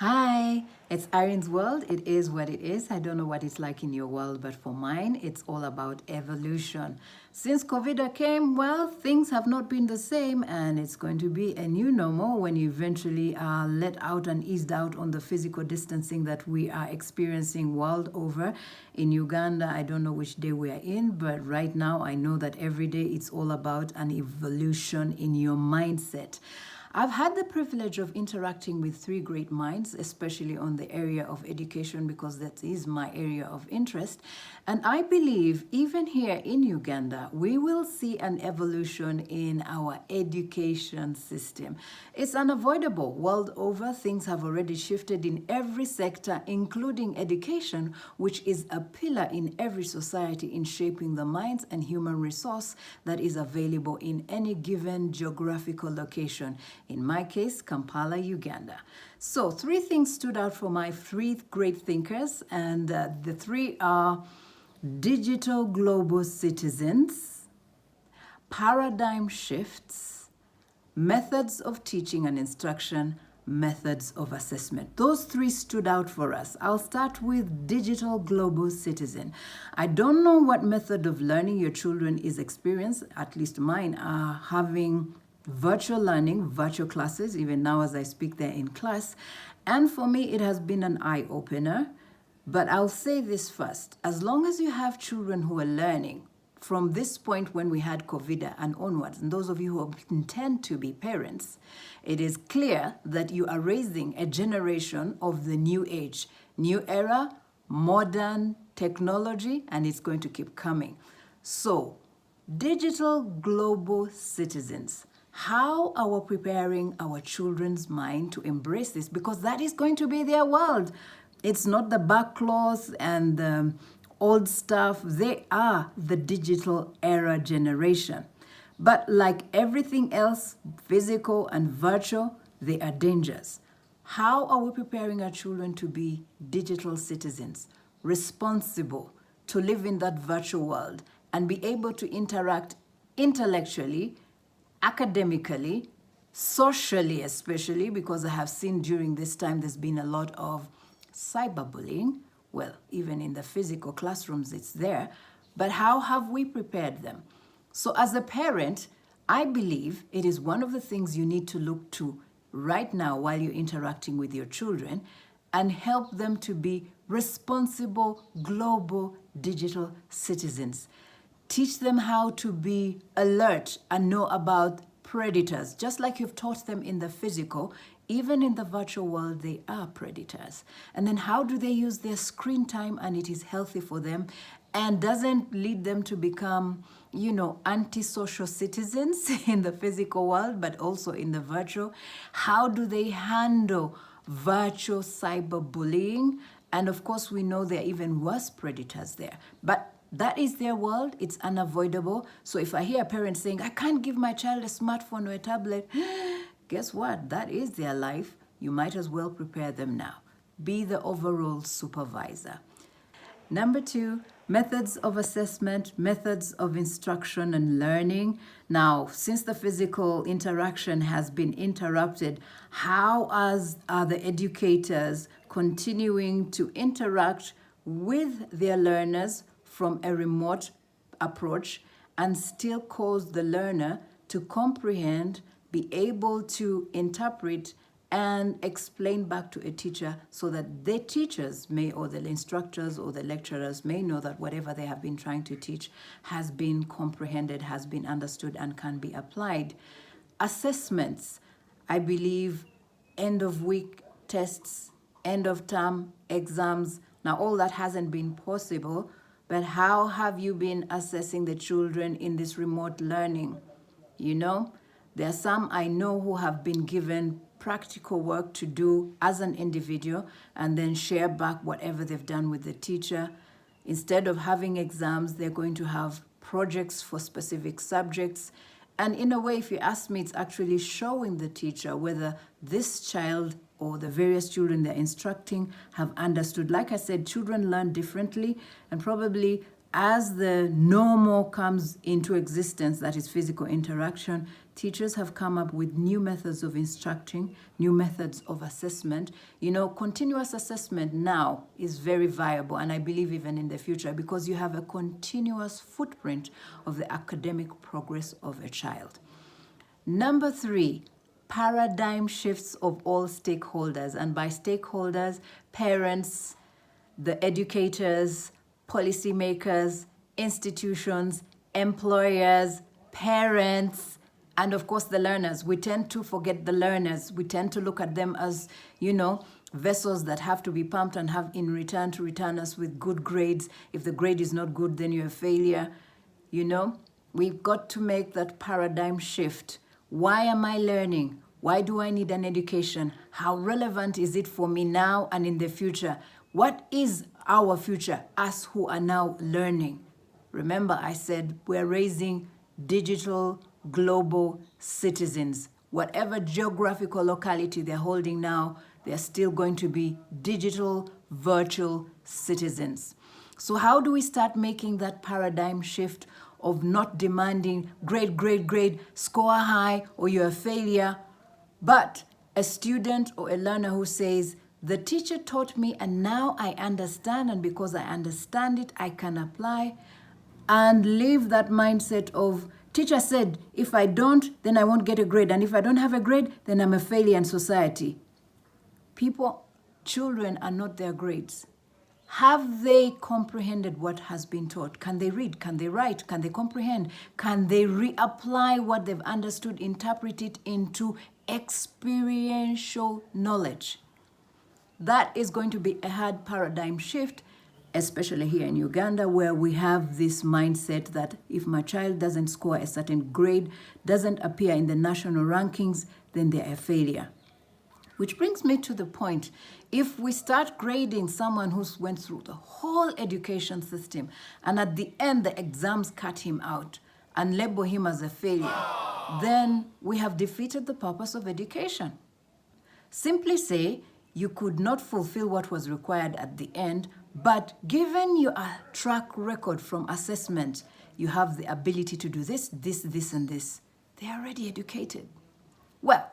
Hi, it's Irene's world. It is what it is. I don't know what it's like in your world, but for mine, it's all about evolution. Since COVID came, well, things have not been the same, and it's going to be a new normal when you eventually are let out and eased out on the physical distancing that we are experiencing world over. In Uganda, I don't know which day we are in, but right now I know that every day it's all about an evolution in your mindset. I've had the privilege of interacting with three great minds, especially on the area of education, because that is my area of interest. And I believe even here in Uganda, we will see an evolution in our education system. It's unavoidable. World over, things have already shifted in every sector, including education, which is a pillar in every society in shaping the minds and human resource that is available in any given geographical location. In my case, Kampala, Uganda. So three things stood out for my three great thinkers, and the three are digital global citizens, paradigm shifts, methods of teaching and instruction, methods of assessment. Those three stood out for us. I'll start with digital global citizen. I don't know what method of learning your children is experiencing, at least mine are having virtual learning, virtual classes, even now as I speak, they're in class. And for me, it has been an eye-opener. But I'll say this first. As long as you have children who are learning from this point when we had COVID and onwards, and those of you who intend to be parents, it is clear that you are raising a generation of the new age, new era, modern technology, and it's going to keep coming. So, digital global citizens. How are we preparing our children's mind to embrace this? Because that is going to be their world. It's not the backcloths and the old stuff. They are the digital era generation. But like everything else, physical and virtual, they are dangers. How are we preparing our children to be digital citizens, responsible, to live in that virtual world and be able to interact intellectually, academically, socially especially, because I have seen during this time there's been a lot of cyberbullying. Well, even in the physical classrooms it's there, but how have we prepared them? So as a parent, I believe it is one of the things you need to look to right now while you're interacting with your children and help them to be responsible global digital citizens. Teach them how to be alert and know about predators. Just like you've taught them in the physical, even in the virtual world, they are predators. And then how do they use their screen time and it is healthy for them and doesn't lead them to become, antisocial citizens in the physical world, but also in the virtual? How do they handle virtual cyberbullying? And of course, we know there are even worse predators there. But that is their world. It's unavoidable. So if I hear a parent saying, I can't give my child a smartphone or a tablet, guess what? That is their life. You might as well prepare them now. Be the overall supervisor. Number two, methods of assessment, methods of instruction and learning. Now, since the physical interaction has been interrupted, how are the educators continuing to interact with their learners from a remote approach and still cause the learner to comprehend, be able to interpret and explain back to a teacher so that the teachers may, or the instructors or the lecturers may know that whatever they have been trying to teach has been comprehended, has been understood, and can be applied. Assessments, I believe, end of week tests, end of term exams. Now, all that hasn't been possible, but how have you been assessing the children in this remote learning? There are some I know who have been given practical work to do as an individual and then share back whatever they've done with the teacher. Instead of having exams, they're going to have projects for specific subjects. And in a way, if you ask me, it's actually showing the teacher whether this child or the various children they're instructing have understood. Like I said, children learn differently, and probably as the normal comes into existence, that is physical interaction, teachers have come up with new methods of instructing, new methods of assessment. Continuous assessment now is very viable, and I believe even in the future, because you have a continuous footprint of the academic progress of a child. Number 3, paradigm shifts of all stakeholders. And by stakeholders, parents, the educators, policymakers, institutions, employers, parents, and of course the learners. We tend to forget the learners. We tend to look at them as, vessels that have to be pumped and have in return to return us with good grades. If the grade is not good, then you're a failure. We've got to make that paradigm shift. Why am I learning? Why do I need an education? How relevant is it for me now and in the future? What is our future, us who are now learning? Remember, I said we're raising digital global citizens. Whatever geographical locality they're holding now, they're still going to be digital, virtual citizens. So how do we start making that paradigm shift of not demanding grade, score high, or you're a failure, but a student or a learner who says, the teacher taught me and now I understand, and because I understand it, I can apply, and leave that mindset of, teacher said, if I don't, then I won't get a grade, and if I don't have a grade, then I'm a failure in society. Children are not their grades. Have they comprehended what has been taught? Can they read? Can they write? Can they comprehend? Can they reapply what they've understood, interpret it into experiential knowledge? That is going to be a hard paradigm shift, especially here in Uganda, where we have this mindset that if my child doesn't score a certain grade, doesn't appear in the national rankings, then they're a failure. Which brings me to the point, if we start grading someone who's went through the whole education system, and at the end the exams cut him out and label him as a failure, then we have defeated the purpose of education. Simply say, you could not fulfill what was required at the end, but given your track record from assessment, you have the ability to do this, and this. They are already educated. Well,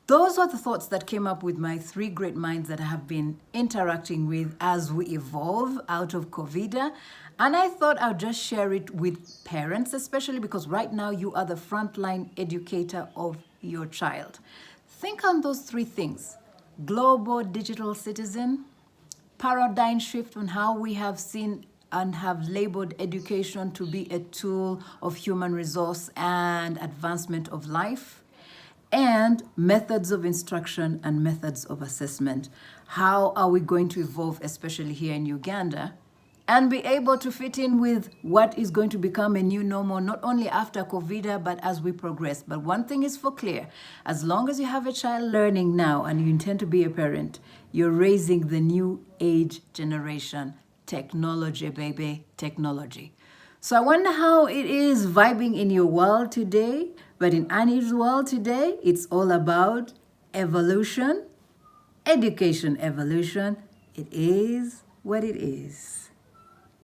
those are the thoughts that came up with my 3 great minds that I have been interacting with as we evolve out of COVID. And I thought I'll just share it with parents, especially because right now you are the frontline educator of your child. Think on those 3 things: global digital citizen, paradigm shift on how we have seen and have labeled education to be a tool of human resource and advancement of life, and methods of instruction and methods of assessment. How are we going to evolve, especially here in Uganda, and be able to fit in with what is going to become a new normal, not only after COVID, but as we progress. But one thing is for clear, as long as you have a child learning now and you intend to be a parent, you're raising the new age generation. Technology, baby, technology. So I wonder how it is vibing in your world today. But in Annie's world today, it's all about evolution, education evolution. It is what it is.